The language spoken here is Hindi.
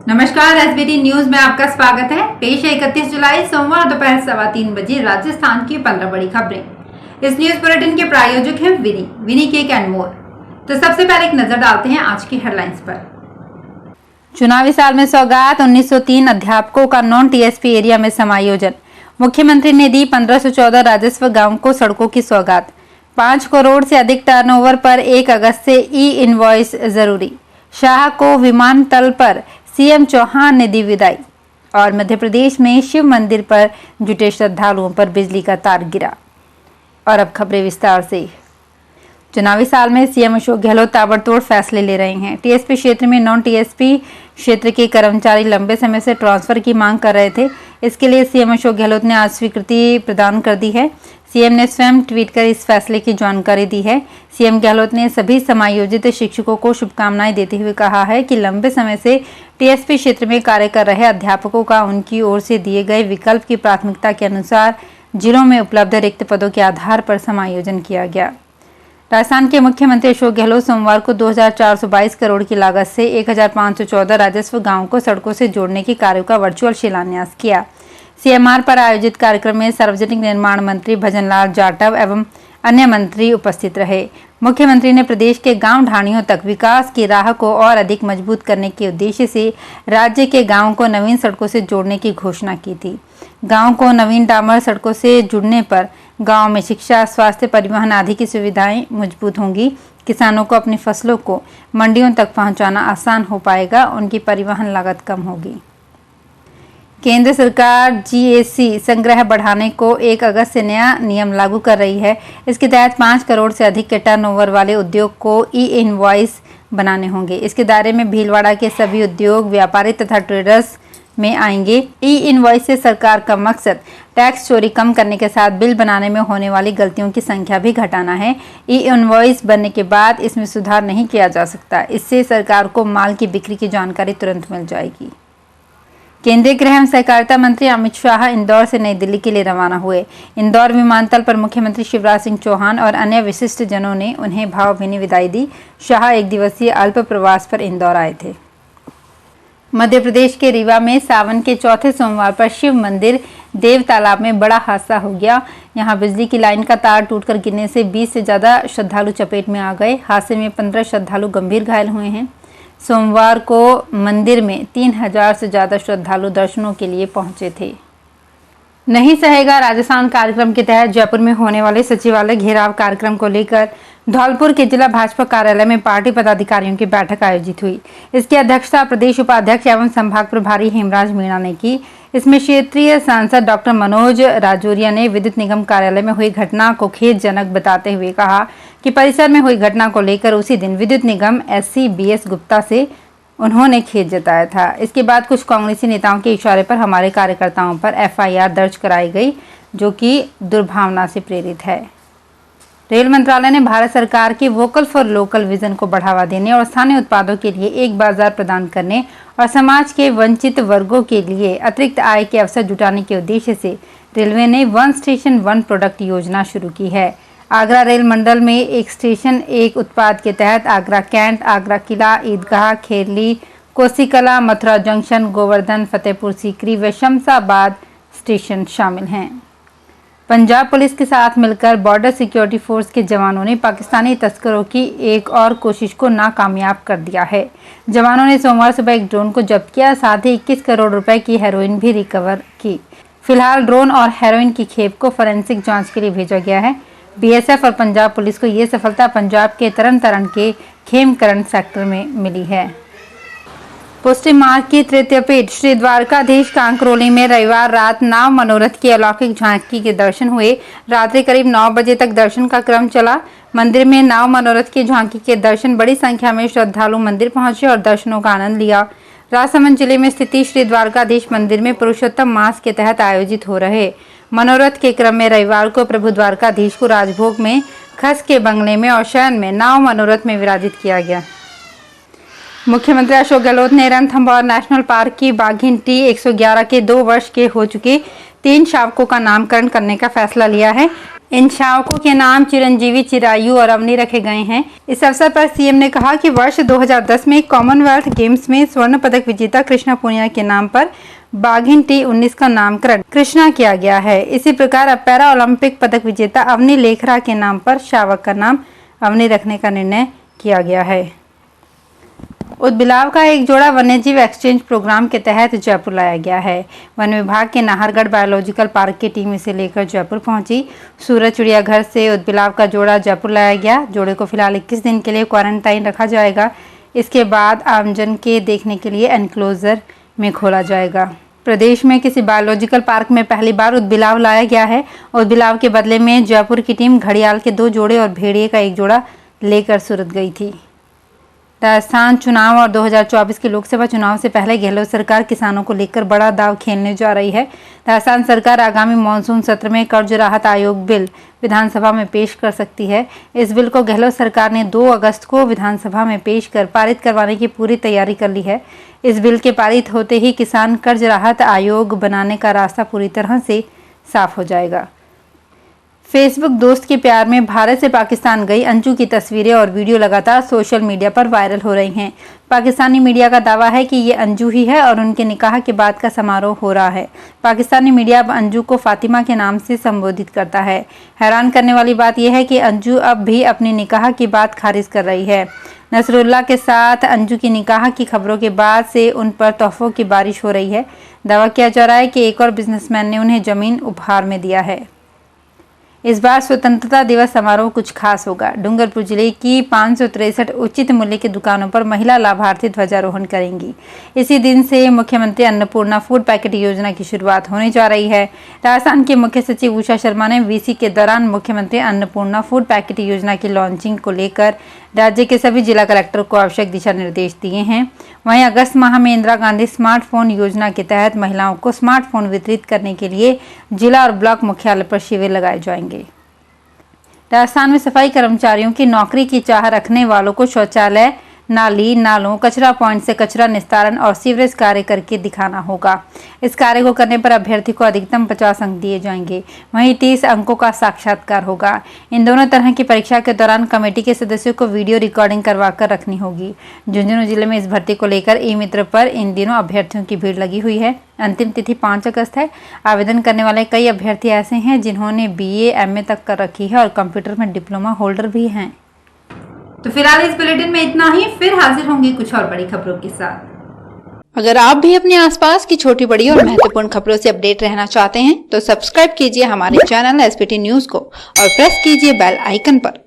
नमस्कार, एसबीटी न्यूज में आपका स्वागत है। पेश है 31 जुलाई सोमवार दोपहर 3:15 राजस्थान की 15 बड़ी खबरें। इस न्यूज बुलेटिन के प्रायोजक हैं विनी केक एंड मोर। तो सबसे पहले एक नजर डालते हैं आज की हेडलाइंस पर। चुनावी साल में सौगात, 1903 अध्यापकों का नॉन टीएसपी एरिया में समायोजन। मुख्यमंत्री ने दी 1514 राजस्व गांव को सड़कों की सौगात। 5 करोड़ से अधिक टर्नओवर पर 1 अगस्त से ई इनवॉइस जरूरी। शाह को विमानतल पर सीएम चौहान ने दी विदाई। और मध्य प्रदेश में शिव मंदिर पर जुटे श्रद्धालुओं पर बिजली का तार गिरा। और अब खबरें विस्तार से। चुनावी साल में सीएम अशोक गहलोत ताबड़तोड़ फैसले ले रहे हैं। टीएसपी क्षेत्र में नॉन टीएसपी क्षेत्र के कर्मचारी लंबे समय से ट्रांसफर की मांग कर रहे थे। इसके लिए सीएम अशोक गहलोत ने आज स्वीकृति प्रदान कर दी है। सीएम ने स्वयं ट्वीट कर इस फैसले की जानकारी दी है। सीएम गहलोत ने सभी समायोजित शिक्षकों को शुभकामनाएं देते हुए कहा है कि लंबे समय से टीएसपी क्षेत्र में कार्य कर रहे अध्यापकों का उनकी ओर से दिए गए विकल्प की प्राथमिकता के अनुसार जिलों में उपलब्ध रिक्त पदों के आधार पर समायोजन किया गया। राजस्थान के मुख्यमंत्री अशोक गहलोत सोमवार को 2422 करोड़ की लागत से 1514 राजस्व गांवों को सड़कों से जोड़ने के कार्य का वर्चुअल शिलान्यास किया। सीएमआर पर आयोजित कार्यक्रम में सार्वजनिक निर्माण मंत्री भजनलाल जाटव एवं अन्य मंत्री उपस्थित रहे। मुख्यमंत्री ने प्रदेश के गांव ढाणियों तक विकास की राह को और अधिक मजबूत करने के उद्देश्य से राज्य के गांवों को नवीन सड़कों से जोड़ने की घोषणा की थी। गांव को नवीन डामर सड़कों से जुड़ने पर गांव में शिक्षा, स्वास्थ्य, परिवहन आदि की सुविधाएं मजबूत होंगी। किसानों को अपनी फसलों को मंडियों तक पहुंचाना आसान हो पाएगा। उनकी परिवहन लागत कम होगी। केंद्र सरकार जीएसटी संग्रह बढ़ाने को 1 अगस्त से नया नियम लागू कर रही है। इसके तहत 5 करोड़ से अधिक के टर्नओवर वाले उद्योग को ई इनवॉइस बनाने होंगे। इसके दायरे में भीलवाड़ा के सभी उद्योग, व्यापारी तथा ट्रेडर्स में आएंगे। ई इनवॉइस से सरकार का मकसद टैक्स चोरी कम करने के साथ बिल बनाने में होने वाली गलतियों की संख्या भी घटाना है। ई इनवॉइस बनने के बाद इसमें सुधार नहीं किया जा सकता। इससे सरकार को माल की बिक्री की जानकारी तुरंत मिल जाएगी। केंद्रीय गृह एवं सहकारिता मंत्री अमित शाह इंदौर से नई दिल्ली के लिए रवाना हुए। इंदौर विमानतल पर मुख्यमंत्री शिवराज सिंह चौहान और अन्य विशिष्ट जनों ने उन्हें भावभीनी विदाई दी। शाह 1 दिवसीय अल्प प्रवास पर इंदौर आए थे। मध्य प्रदेश के रीवा में सावन के चौथे सोमवार पर शिव मंदिर देव तालाब में बड़ा हादसा हो गया। यहां बिजली की लाइन का तार टूटकर गिरने से 20 से ज्यादा श्रद्धालु चपेट में आ गए। हादसे में 15 श्रद्धालु गंभीर घायल हुए हैं। सोमवार को मंदिर में 3000 से ज्यादा श्रद्धालु दर्शनों के लिए पहुंचे थे। नहीं सहेगा राजस्थान कार्यक्रम के तहत जयपुर में होने वाले सचिवालय घेराव कार्यक्रम को लेकर धौलपुर के जिला भाजपा कार्यालय में पार्टी पदाधिकारियों की बैठक आयोजित हुई। इसकी अध्यक्षता प्रदेश उपाध्यक्ष एवं संभाग प्रभारी हेमराज मीणा ने की। इसमें क्षेत्रीय सांसद डॉक्टर मनोज राजौरिया ने विद्युत निगम कार्यालय में हुई घटना को खेदजनक बताते हुए कहा कि परिसर में हुई घटना को लेकर उसी दिन विद्युत निगम एससी बीएस गुप्ता से उन्होंने खेद जताया था। इसके बाद कुछ कांग्रेसी नेताओं के इशारे पर हमारे कार्यकर्ताओं पर एफआईआर दर्ज कराई गई, जो कि दुर्भावना से प्रेरित है। रेल मंत्रालय ने भारत सरकार की वोकल फॉर लोकल विजन को बढ़ावा देने और स्थानीय उत्पादों के लिए एक बाजार प्रदान करने और समाज के वंचित वर्गों के लिए अतिरिक्त आय के अवसर जुटाने के उद्देश्य से रेलवे ने 1 स्टेशन 1 प्रोडक्ट योजना शुरू की है। आगरा रेल मंडल में 1 स्टेशन 1 उत्पाद के तहत आगरा कैंट, आगरा किला, ईदगाह, खेरली, कोसीकला, मथुरा जंक्शन, गोवर्धन, फतेहपुर सीकरी व शमशाबाद स्टेशन शामिल हैं। पंजाब पुलिस के साथ मिलकर बॉर्डर सिक्योरिटी फोर्स के जवानों ने पाकिस्तानी तस्करों की एक और कोशिश को नाकामयाब कर दिया है। जवानों ने सोमवार सुबह एक ड्रोन को जब्त किया, साथ ही 21 करोड़ रुपए की हेरोइन भी रिकवर की। फिलहाल ड्रोन और हेरोइन की खेप को फोरेंसिक जांच के लिए भेजा गया है। बीएसएफ और पंजाब पुलिस को ये सफलता पंजाब के तरन तारण के खेमकरण सेक्टर में मिली है। पुष्टि मार्ग की तृतीय पीठ श्री द्वारकाधीश कांकरोली में रविवार रात नाव मनोरथ की अलौकिक झांकी के दर्शन हुए। रात्रि करीब 9 बजे तक दर्शन का क्रम चला। मंदिर में नाव मनोरथ की झांकी के दर्शन बड़ी संख्या में श्रद्धालु मंदिर पहुंचे और दर्शनों का आनंद लिया। राजसमंद जिले में स्थित श्री द्वारकाधीश मंदिर में पुरुषोत्तम मास के तहत आयोजित हो रहे मनोरथ के क्रम में रविवार को प्रभु द्वारकाधीश को राजभोग में, खस के बंगले में और शयन में नाव मनोरथ में विराजित किया गया। मुख्यमंत्री अशोक गहलोत ने रणथंभौर नेशनल पार्क की बाघिन T111 के 2 वर्ष के हो चुके 3 शावकों का नामकरण करने का फैसला लिया है। इन शावकों के नाम चिरंजीवी, चिरायु और अवनी रखे गए हैं। इस अवसर पर सीएम ने कहा कि वर्ष 2010 में कॉमनवेल्थ गेम्स में स्वर्ण पदक विजेता कृष्णा पूनिया के नाम पर बाघिन T19 का नामकरण कृष्णा किया गया है। इसी प्रकार अब पैरा ओलंपिक पदक विजेता अवनी लेखरा के नाम पर शावक का नाम अवनी रखने का निर्णय किया गया है। उदबिलाव का एक जोड़ा वन्यजीव एक्सचेंज प्रोग्राम के तहत जयपुर लाया गया है। वन विभाग के नाहरगढ़ बायोलॉजिकल पार्क की टीम इसे लेकर जयपुर पहुंची। सूरज चिड़ियाघर से उदबिलाव का जोड़ा जयपुर लाया गया। जोड़े को फिलहाल 21 दिन के लिए क्वारंटाइन रखा जाएगा। इसके बाद आमजन के देखने के लिए एनक्लोजर में खोला जाएगा। प्रदेश में किसी बायोलॉजिकल पार्क में पहली बार उदबिलाव लाया गया है। उदबिलाव के बदले में जयपुर की टीम घड़ियाल के 2 जोड़े और भेड़िए का 1 जोड़ा लेकर सूरत गई थी। राजस्थान चुनाव और 2024 के लोकसभा चुनाव से पहले गहलोत सरकार किसानों को लेकर बड़ा दांव खेलने जा रही है। राजस्थान सरकार आगामी मानसून सत्र में कर्ज राहत आयोग बिल विधानसभा में पेश कर सकती है। इस बिल को गहलोत सरकार ने 2 अगस्त को विधानसभा में पेश कर पारित करवाने की पूरी तैयारी कर ली है। इस बिल के पारित होते ही किसान कर्ज राहत आयोग बनाने का रास्ता पूरी तरह से साफ हो जाएगा। फेसबुक दोस्त के प्यार में भारत से पाकिस्तान गई अंजू की तस्वीरें और वीडियो लगातार सोशल मीडिया पर वायरल हो रही हैं। पाकिस्तानी मीडिया का दावा है कि ये अंजू ही है और उनके निकाह के बाद का समारोह हो रहा है। पाकिस्तानी मीडिया अब अंजू को फातिमा के नाम से संबोधित करता है। हैरान करने वाली बात यह है कि अंजू अब भी अपनी निकाह की बात खारिज कर रही है। नसरुल्लाह के साथ अंजू की निकाह की खबरों के बाद से उन पर तोहफों की बारिश हो रही है। दावा किया जा रहा है कि एक और बिजनेसमैन ने उन्हें जमीन उपहार में दिया है। इस बार स्वतंत्रता दिवस समारोह कुछ खास होगा। डूंगरपुर जिले की 563 उचित मूल्य की दुकानों पर महिला लाभार्थी ध्वजारोहण करेंगी। इसी दिन से मुख्यमंत्री अन्नपूर्णा फूड पैकेट योजना की शुरुआत होने जा रही है। राजस्थान के मुख्य सचिव उषा शर्मा ने वीसी के दौरान मुख्यमंत्री अन्नपूर्णा फूड पैकेट योजना की लॉन्चिंग को लेकर राज्य के सभी जिला कलेक्टर को आवश्यक दिशा निर्देश दिए हैं। वहीं अगस्त माह में इंदिरा गांधी स्मार्टफोन योजना के तहत महिलाओं को स्मार्टफोन वितरित करने के लिए जिला और ब्लॉक मुख्यालय पर शिविर लगाए जाएंगे। राजस्थान में सफाई कर्मचारियों की नौकरी की चाह रखने वालों को शौचालय, नाली, नालों, कचरा पॉइंट से कचरा निस्तारण और सीवरेज कार्य करके दिखाना होगा। इस कार्य को करने पर अभ्यर्थी को अधिकतम 50 अंक दिए जाएंगे। वहीं 30 अंकों का साक्षात्कार होगा। इन दोनों तरह की परीक्षा के दौरान कमेटी के सदस्यों को वीडियो रिकॉर्डिंग करवाकर रखनी होगी। झुंझुनू जिले में इस भर्ती को लेकर ई मित्र पर इन दिनों अभ्यर्थियों की भीड़ लगी हुई है। अंतिम तिथि 5 अगस्त है। आवेदन करने वाले कई अभ्यर्थी ऐसे हैं जिन्होंने BA, MA तक कर रखी है और कंप्यूटर में डिप्लोमा होल्डर भी हैं। तो फिलहाल इस बुलेटिन में इतना ही। फिर हाजिर होंगे कुछ और बड़ी खबरों के साथ। अगर आप भी अपने आसपास की छोटी बड़ी और महत्वपूर्ण खबरों से अपडेट रहना चाहते हैं तो सब्सक्राइब कीजिए हमारे चैनल SPT न्यूज को और प्रेस कीजिए बेल आइकन पर।